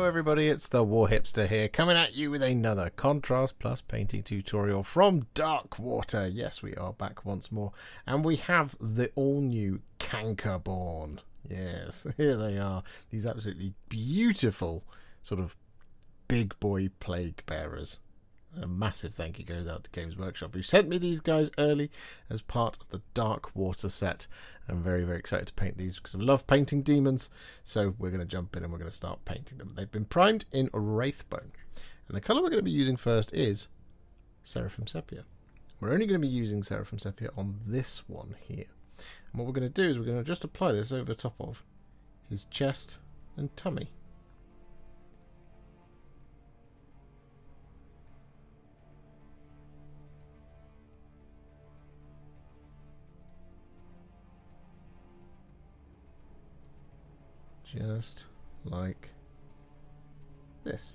Hello everybody, it's the Warhipster here, coming at you with another Contrast Plus painting tutorial from Darkwater. Yes, we are back once more, and we have the all-new Cankerborn. Yes, here they are, these absolutely beautiful sort of big boy plague bearers. A massive thank you goes out to Games Workshop, who sent me these guys early as part of the Darkwater set. I'm very, very excited to paint these because I love painting demons. So we're going to jump in and we're going to start painting them. They've been primed in Wraithbone. And the colour we're going to be using first is Seraphim Sepia. We're only going to be using Seraphim Sepia on this one here. And what we're going to do is we're going to just apply this over top of his chest and tummy. Just like this.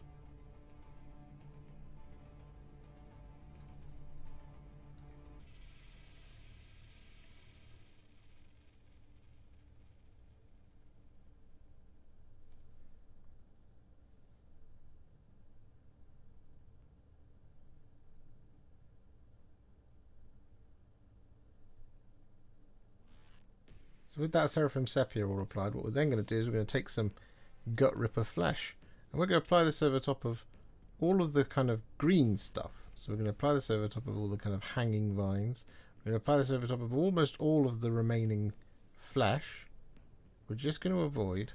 So with that Seraphim Sepia all applied, what we're then going to do is we're going to take some Gutrippa Flesh, and we're going to apply this over top of all of the kind of green stuff. So we're going to apply this over top of all the kind of hanging vines. We're going to apply this over top of almost all of the remaining flesh. We're just going to avoid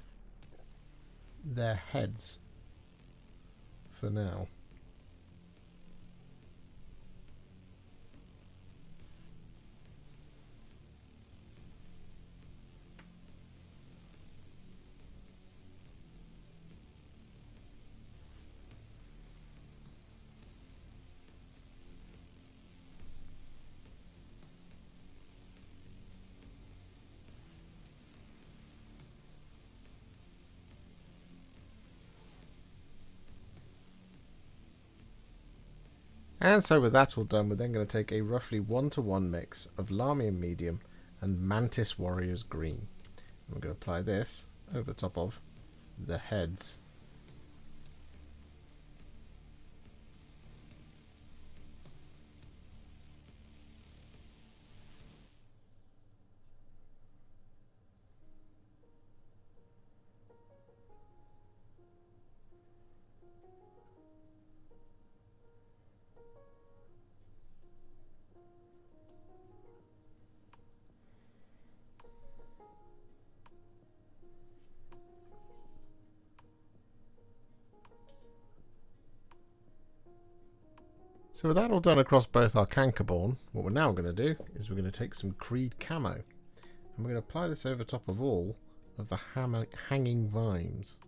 their heads for now. And so with that all done, we're then going to take a roughly 1-to-1 mix of Lahmian Medium and Mantis Warriors Green. And we're going to apply this over top of the heads. So with that all done across both our Cankerborn, what we're now going to do is we're going to take some Creed Camo, and we're going to apply this over top of all of the hanging vines.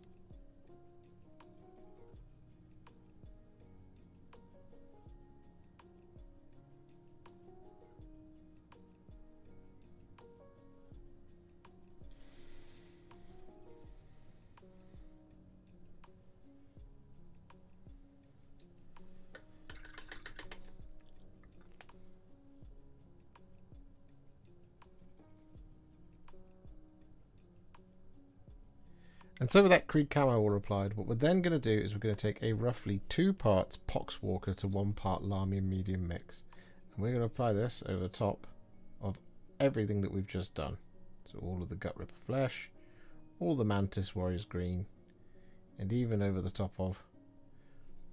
And so with that Creed Camo all applied, what we're then going to do is we're going to take a roughly 2 parts Poxwalker to 1 part Lahmian Medium mix. And we're going to apply this over top of everything that we've just done. So all of the Gutrippa Flesh, all the Mantis Warriors Green, and even over the top of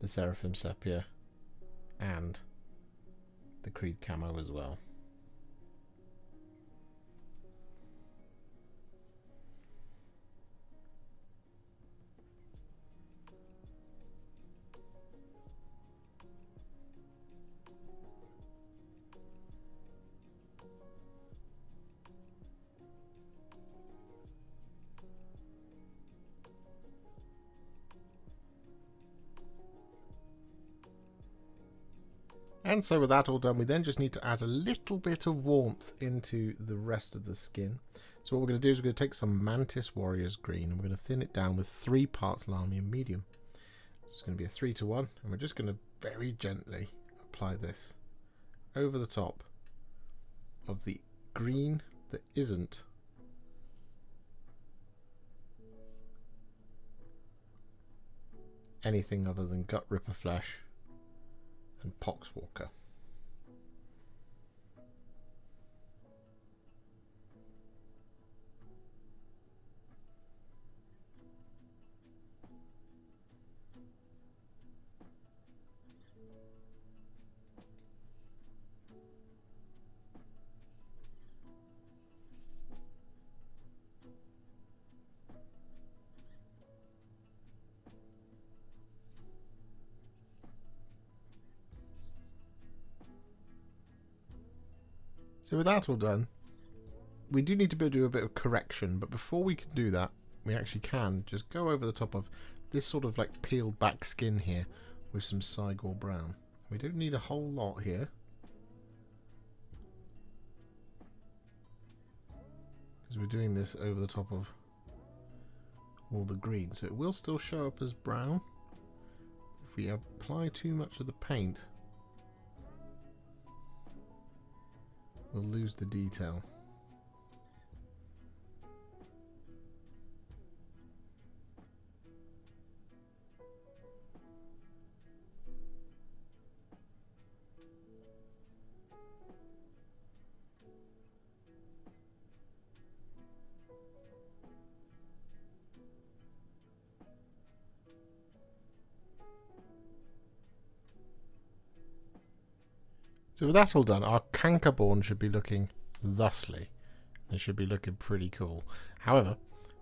the Seraphim Sepia and the Creed Camo as well. And so with that all done, we then just need to add a little bit of warmth into the rest of the skin. So what we're going to do is we're going to take some Mantis Warriors Green and we're going to thin it down with 3 parts Lahmian Medium. It's going to be a 3-to-1, and we're just going to very gently apply this over the top of the green that isn't anything other than Gutrippa Flesh and Poxwalker. So with that all done, we do need to do a bit of correction, but before we can do that, we actually can just go over the top of this sort of like peeled back skin here with some Cygor Brown. We don't need a whole lot here, because we're doing this over the top of all the green, so it will still show up as brown. If we apply too much of the paint, we'll lose the detail. So with that all done, our Cankerborn should be looking thusly. They should be looking pretty cool. However,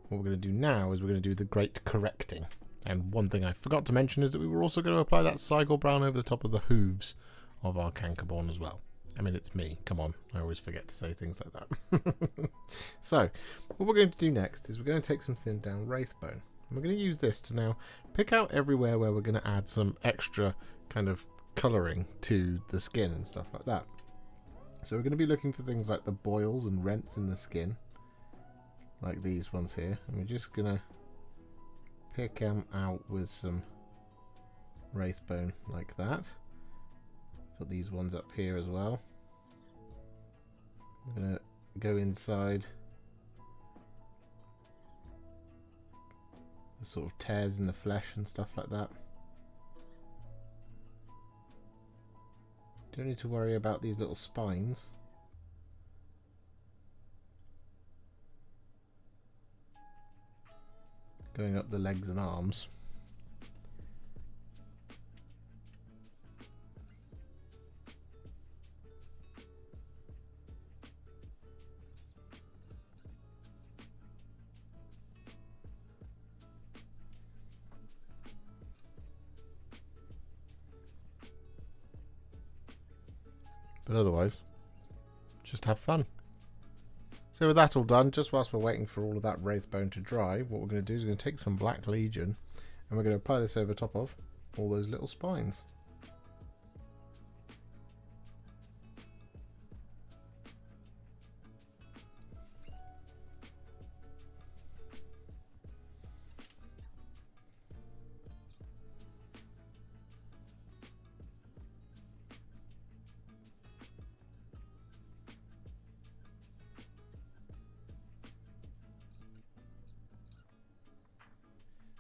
what we're going to do now is we're going to do the great correcting. And one thing I forgot to mention is that we were also going to apply that Cygor Brown over the top of the hooves of our Cankerborn as well. I mean, it's me. Come on. I always forget to say things like that. So, what we're going to do next is we're going to take some thinned down Wraithbone. And we're going to use this to now pick out everywhere where we're going to add some extra kind of colouring to the skin and stuff like that. So we're going to be looking for things like the boils and rents in the skin, like these ones here, and we're just going to pick them out with some Wraithbone like that. Got these ones up here as well. We're going to go inside the sort of tears in the flesh and stuff like that. Don't need to worry about these little spines. Going up the legs and arms. But otherwise, just have fun. So with that all done, just whilst we're waiting for all of that Wraithbone to dry, what we're going to do is we're going to take some Black Legion and we're going to apply this over top of all those little spines.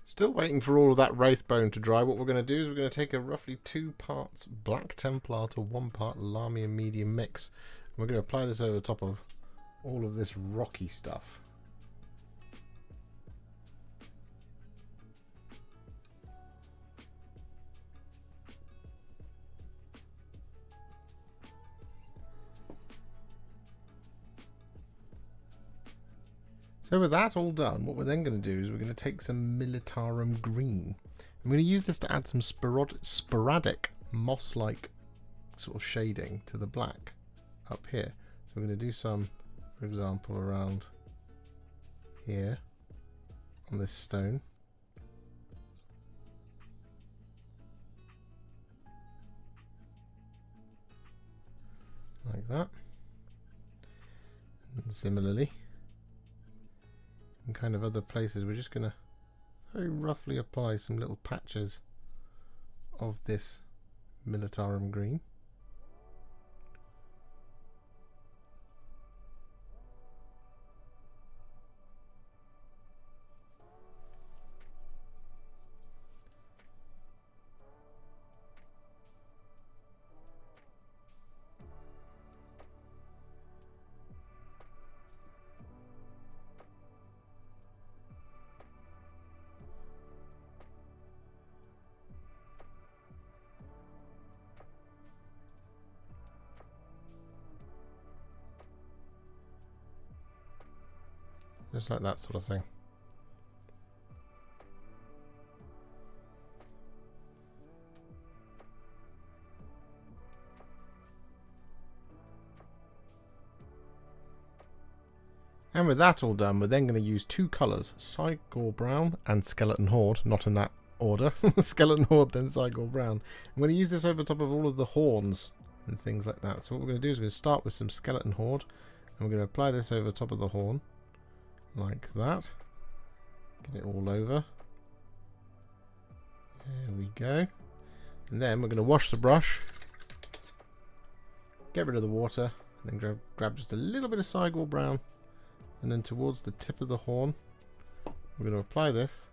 Still waiting for all of that Wraithbone to dry. What we're going to do is we're going to take a roughly 2 parts Black Templar to 1 part Lahmian medium mix. And we're going to apply this over the top of all of this rocky stuff. So with that all done, what we're then going to do is we're going to take some Militarum Green. I'm going to use this to add some sporadic moss-like sort of shading to the black up here. So we're going to do some, for example, around here on this stone. Like that. And similarly, in kind of other places, we're just going to very roughly apply some little patches of this Militarum Green. Just like that sort of thing. And with that all done, we're then going to use two colours, Cygor Brown and Skeleton Horde, not in that order. Skeleton Horde, then Cygor Brown. I'm going to use this over top of all of the horns and things like that. So what we're going to do is we're going to start with some Skeleton Horde, and we're going to apply this over top of the horn, like that. Get it all over. There we go. And then we're going to wash the brush, get rid of the water, and then grab just a little bit of Cygor Brown. And then towards the tip of the horn, we're going to apply this,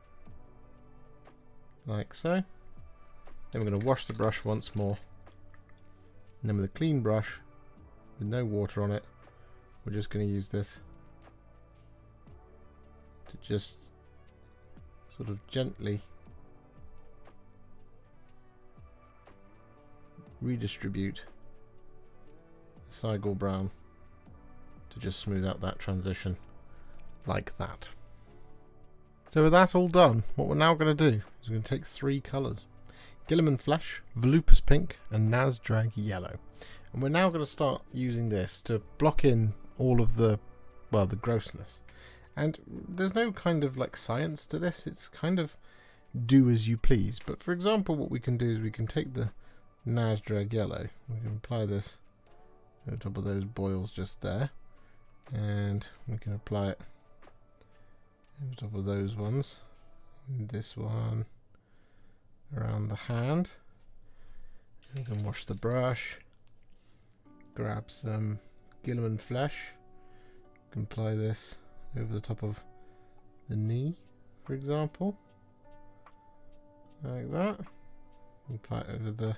like so. Then we're going to wash the brush once more. And then with a clean brush, with no water on it, we're just going to use this to just sort of gently redistribute the Cygor Brown to just smooth out that transition like that. So with that all done, what we're now going to do is we're going to take three colours, Guilliman Flesh, Volupus Pink and Nazdreg Yellow, and we're now going to start using this to block in all of the, well, the grossness. And there's no kind of like science to this, it's kind of do as you please. But for example, what we can do is we can take the Nazdreg Yellow, we can apply this on top of those boils just there, and we can apply it over top of those ones, and this one around the hand. We can wash the brush, grab some Guilliman Flesh, we can apply this over the top of the knee, for example, like that. Apply it over the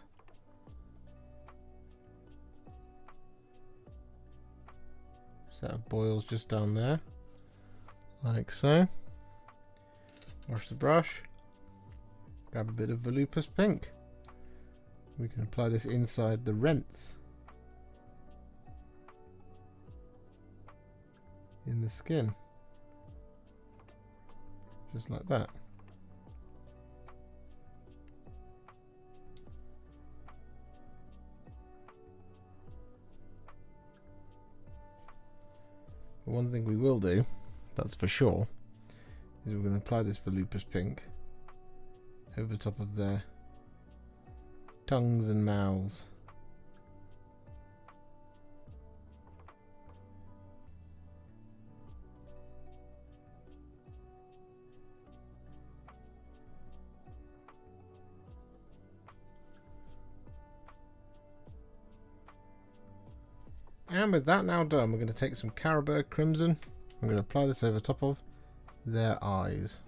set of boils just down there, like so. Wash the brush, grab a bit of Volupus Pink. We can apply this inside the rents in the skin, just like that. One thing we will do, that's for sure, is we're going to apply this Volupus Pink over top of their tongues and mouths. And with that now done, we're going to take some Carroburg Crimson. I'm going to apply this over top of their eyes.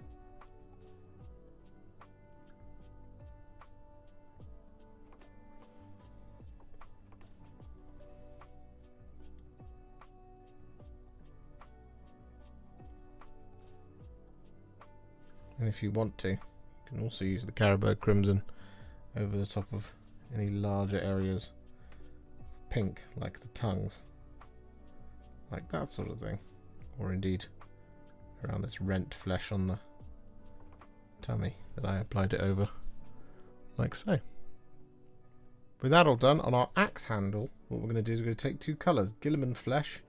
And if you want to, you can also use the Carroburg Crimson over the top of any larger areas of pink, like the tongues, like that sort of thing, or indeed around this rent flesh on the tummy that I applied it over, like so. With that all done, on our axe handle, what we're going to do is we're going to take two colours, Guilliman Flesh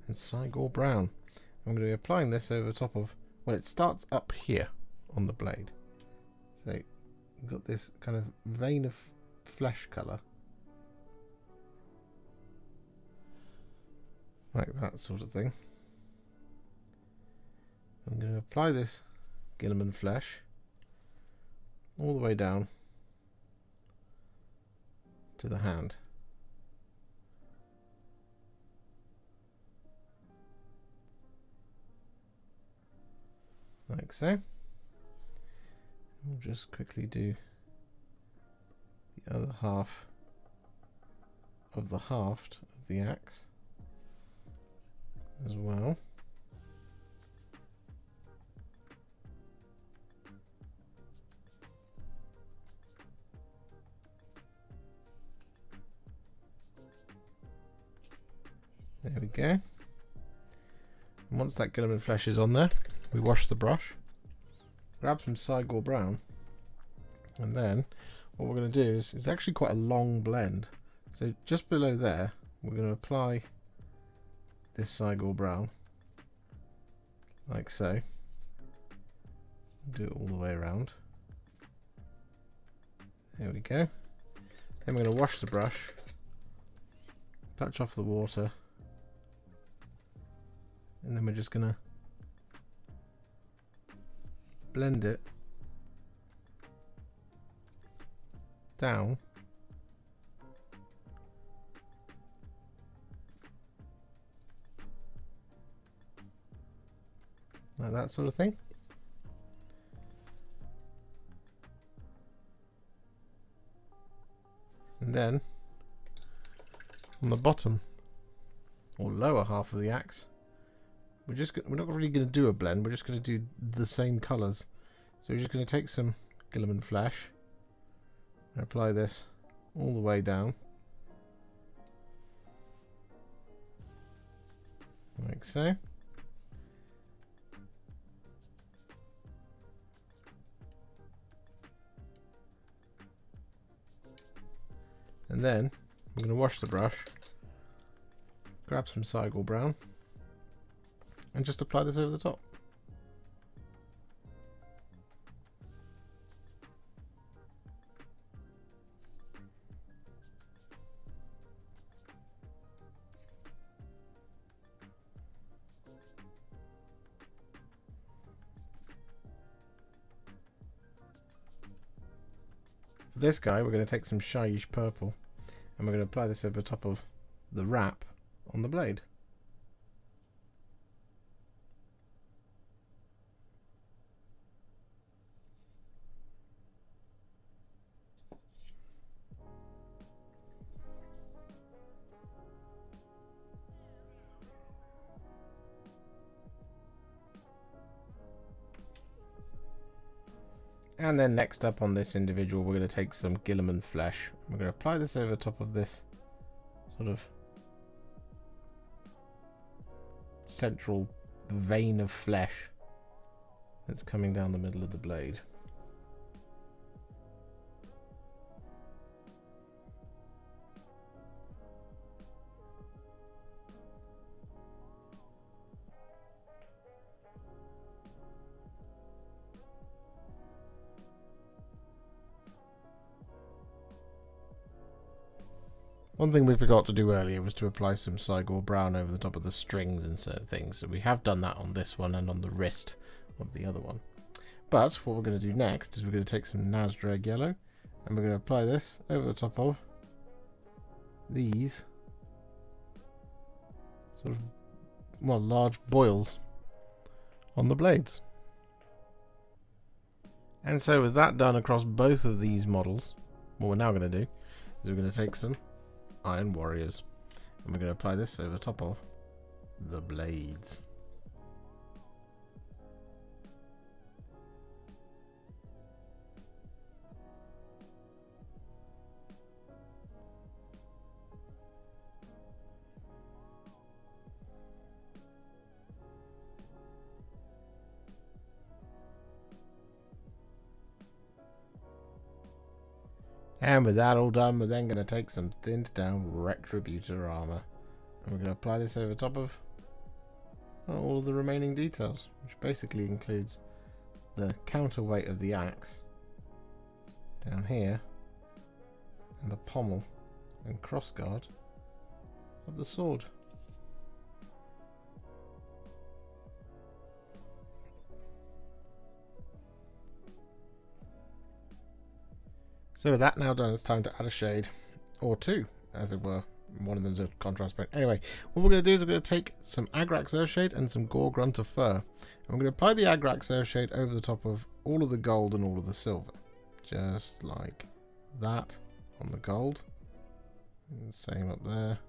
and Cygor Brown. I'm going to be applying this over top of, well, it starts up here on the blade. So we've got this kind of vein of flesh colour, like that sort of thing. I'm going to apply this Guilliman Flesh all the way down to the hand. Like so. We'll just quickly do the other half of the haft of the axe as well. There we go. And once that Guilliman Flesh is on there, we wash the brush, grab some Cygor Brown, and then what we're going to do is, it's actually quite a long blend. So just below there, we're going to apply this Cygor Brown, like so. Do it all the way around. There we go. Then we're going to wash the brush, touch off the water, and then we're just going to blend it down like that sort of thing. And then on the bottom or lower half of the axe, we're not really going to do a blend, we're just going to do the same colours. So we're just going to take some Guilliman Flesh and apply this all the way down like so. And then I'm going to wash the brush, grab some Cygor Brown, and just apply this over the top. For this guy, we're going to take some Shyish Purple, and we're going to apply this over the top of the wrap on the blade. And then next up on this individual, we're going to take some Guilliman Flesh. We're going to apply this over the top of this sort of central vein of flesh that's coming down the middle of the blade. One thing we forgot to do earlier was to apply some Cygor Brown over the top of the strings and certain things. So we have done that on this one and on the wrist of the other one. But what we're going to do next is we're going to take some Nazdreg Yellow and we're going to apply this over the top of these sort of, well, large boils on the blades. And so with that done across both of these models, what we're now going to do is we're going to take some Iron Warriors and we're going to apply this over the top of the blades. And with that all done, we're then going to take some thinned down Retributor Armour and we're going to apply this over top of all of the remaining details, which basically includes the counterweight of the axe down here and the pommel and crossguard of the sword. So with that now done, it's time to add a shade, or two, as it were. One of them's a contrast paint. Anyway, what we're going to do is we're going to take some Agrax Earthshade and some Gore-Grunta Fur. And we're going to apply the Agrax Earthshade over the top of all of the gold and all of the silver. Just like that on the gold. And same up there.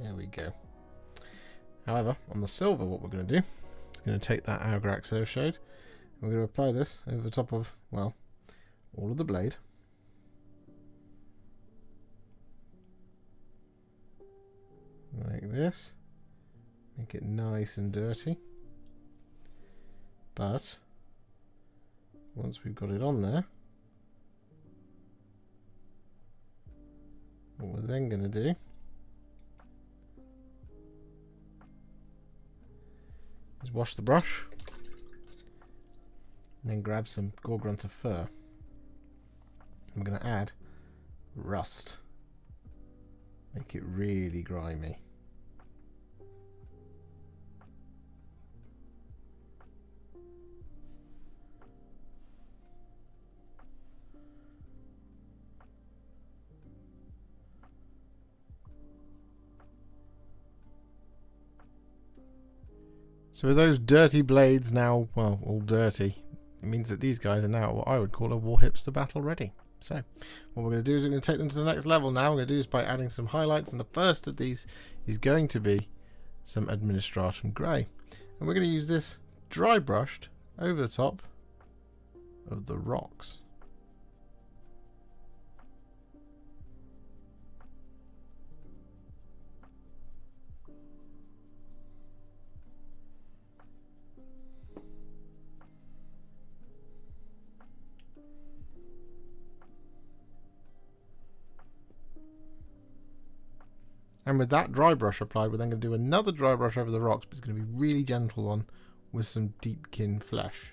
There we go. However, on the silver, what we're going to do is going to take that Agrax Earthshade, and we're going to apply this over the top of, well, all of the blade. Like this. Make it nice and dirty. But once we've got it on there, what we're then going to do is wash the brush and then grab some Gore-Grunta Fur. I'm going to add rust. Make it really grimy. So with those dirty blades now, well, all dirty, it means that these guys are now what I would call a Warhipster battle ready. So what we're going to do is we're going to take them to the next level now. We're going to do this by adding some highlights, and the first of these is going to be some Administratum Grey. And we're going to use this dry brushed over the top of the rocks. And with that dry brush applied, we're then going to do another dry brush over the rocks, but it's going to be really gentle one with some Deepkin Flesh.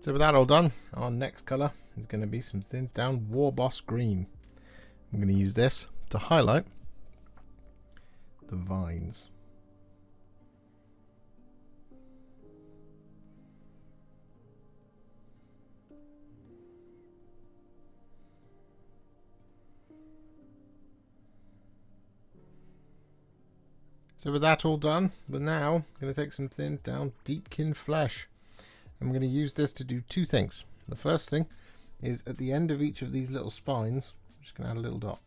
So with that all done, our next colour is going to be some thinned down Warboss Green. I'm going to use this to highlight the vines. So with that all done, we're now going to take some thinned down Deepkin Flesh. And we're going to use this to do two things. The first thing is at the end of each of these little spines, I'm just going to add a little dot.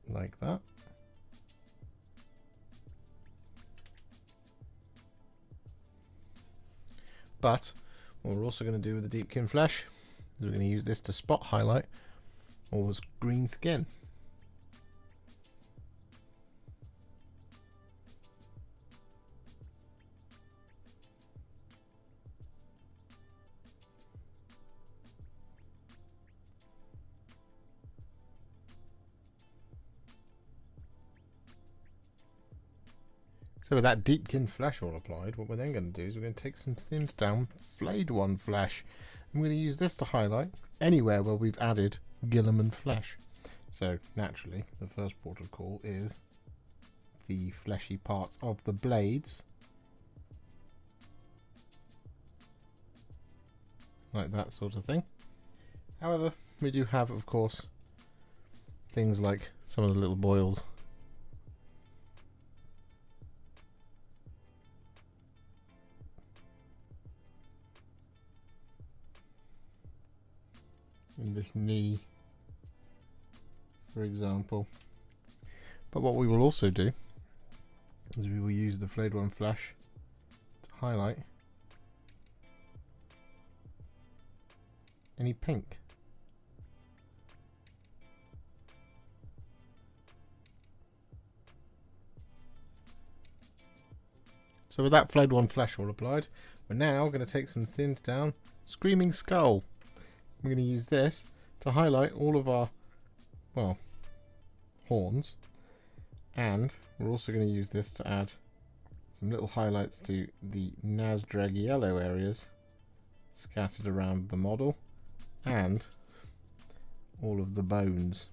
Like that. But what we're also going to do with the Deepkin Flesh is we're going to use this to spot highlight all this green skin. So with that Deepkin Flesh all applied, what we're then going to do is we're going to take some thinned down Flayed One Flesh. I'm going to use this to highlight anywhere where we've added Guilliman Flesh. So naturally, the first port of call is the fleshy parts of the blades. Like that sort of thing. However, we do have, of course, things like some of the little boils. In this knee, for example. But what we will also do is we will use the Flayed One Flesh to highlight any pink. So with that Flayed One Flesh all applied, we're now going to take some thinned down Screaming Skull. We're going to use this to highlight all of our, well, horns, and we're also going to use this to add some little highlights to the Nazdreg Yellow areas scattered around the model, and all of the bones.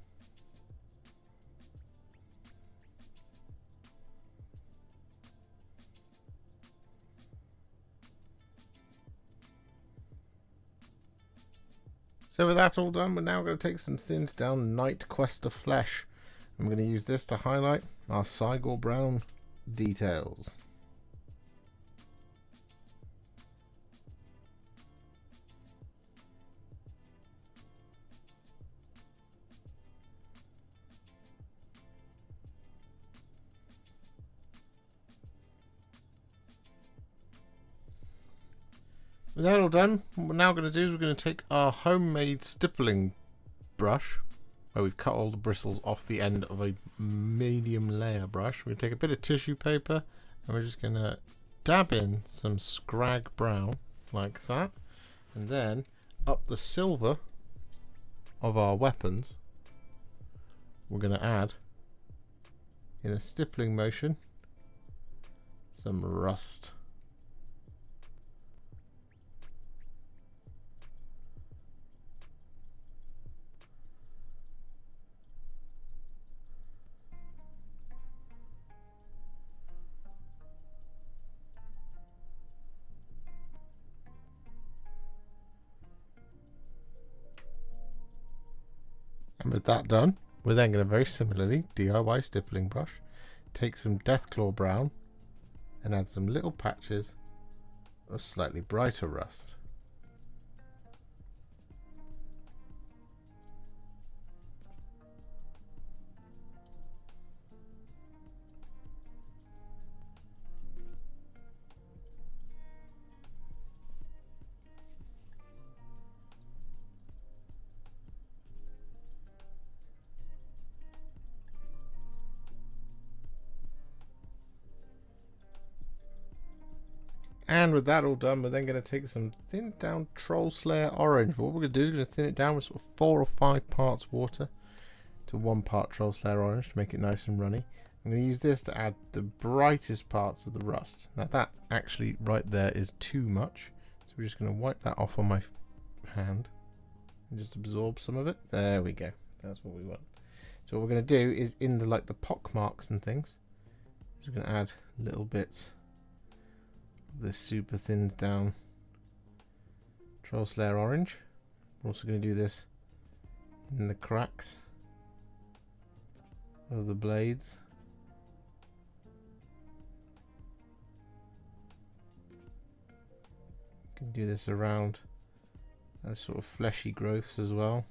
So with that all done, we're now going to take some thinned down Night Quester Flesh. I'm going to use this to highlight our Cygor Brown details. With that all done, what we're now going to do is we're going to take our homemade stippling brush, where we've cut all the bristles off the end of a medium layer brush. We're going to take a bit of tissue paper and we're just going to dab in some Scrag Brown like that, and then up the silver of our weapons we're going to add, in a stippling motion, some rust. And with that done, we're then going to very similarly DIY stippling brush, take some Deathclaw Brown and add some little patches of slightly brighter rust. And with that all done, we're then going to take some thinned down Troll Slayer Orange. What we're going to do is we're going to thin it down with sort of 4 or 5 parts water to 1 part Troll Slayer Orange to make it nice and runny. I'm going to use this to add the brightest parts of the rust. Now that actually right there is too much, so we're just going to wipe that off on my hand and just absorb some of it. There we go. That's what we want. So what we're going to do is, in the the pock marks and things, we're going to add little bits this super thinned down Troll Slayer Orange. We're also going to do this in the cracks of the blades. You can do this around those sort of fleshy growths as well.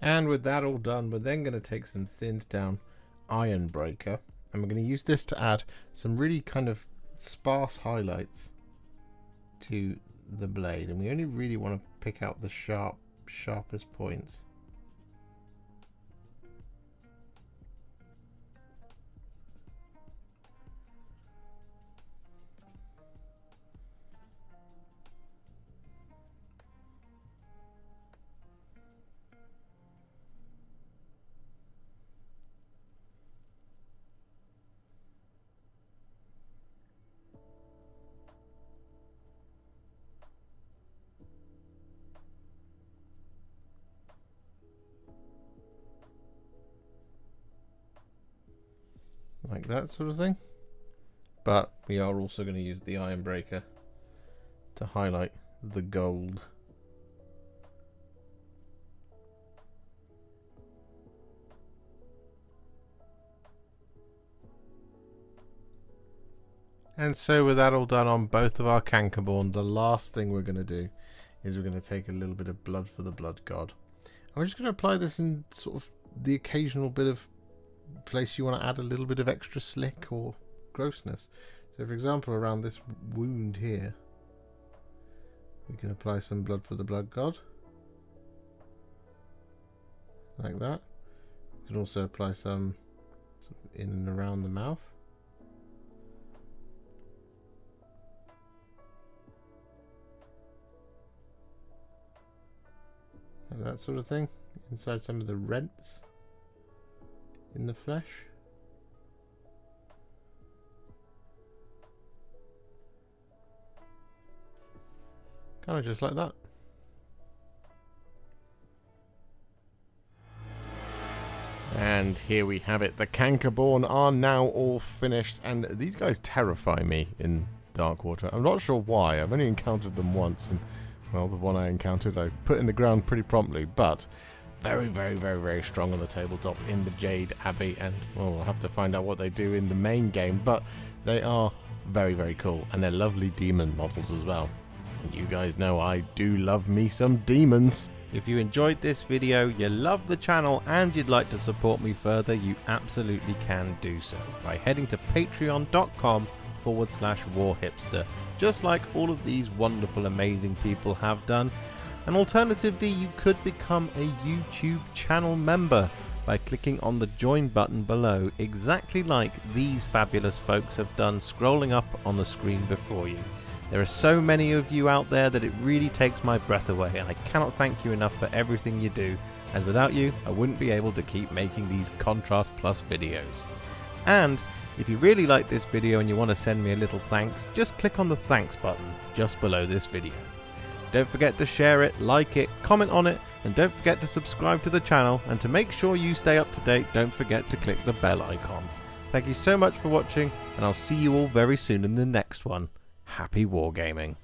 And with that all done, we're then going to take some thinned down Iron Breaker, and we're going to use this to add some really kind of sparse highlights to the blade, and we only really want to pick out the sharpest points. Like that sort of thing. But we are also going to use the Iron Breaker to highlight the gold. And so with that all done on both of our Cankerborn, the last thing we're going to do is we're going to take a little bit of blood for the blood god. I'm just going to apply this in sort of the occasional bit of place you want to add a little bit of extra slick or grossness. So for example, around this wound here, we can apply some blood for the blood god, like that. We can also apply some sort of in and around the mouth. And that sort of thing, inside some of the rents in the flesh. Kind of just like that. And here we have it. The Cankerborn are now all finished, and these guys terrify me in Darkwater. I'm not sure why. I've only encountered them once, and well, the one I encountered I put in the ground pretty promptly, but very, very, very, very strong on the tabletop in the Jade Abbey, and well, we'll have to find out what they do in the main game, but they are very, very cool, and they're lovely demon models as well. And you guys know I do love me some demons. If you enjoyed this video, you love the channel, and you'd like to support me further, you absolutely can do so by heading to patreon.com/warhipster, just like all of these wonderful, amazing people have done. And alternatively, you could become a YouTube channel member by clicking on the join button below, exactly like these fabulous folks have done, scrolling up on the screen before you. There are so many of you out there that it really takes my breath away, and I cannot thank you enough for everything you do, as without you I wouldn't be able to keep making these Contrast Plus videos. And if you really like this video and you want to send me a little thanks, just click on the thanks button just below this video. Don't forget to share it, like it, comment on it, and don't forget to subscribe to the channel, and to make sure you stay up to date, don't forget to click the bell icon. Thank you so much for watching, and I'll see you all very soon in the next one. Happy wargaming.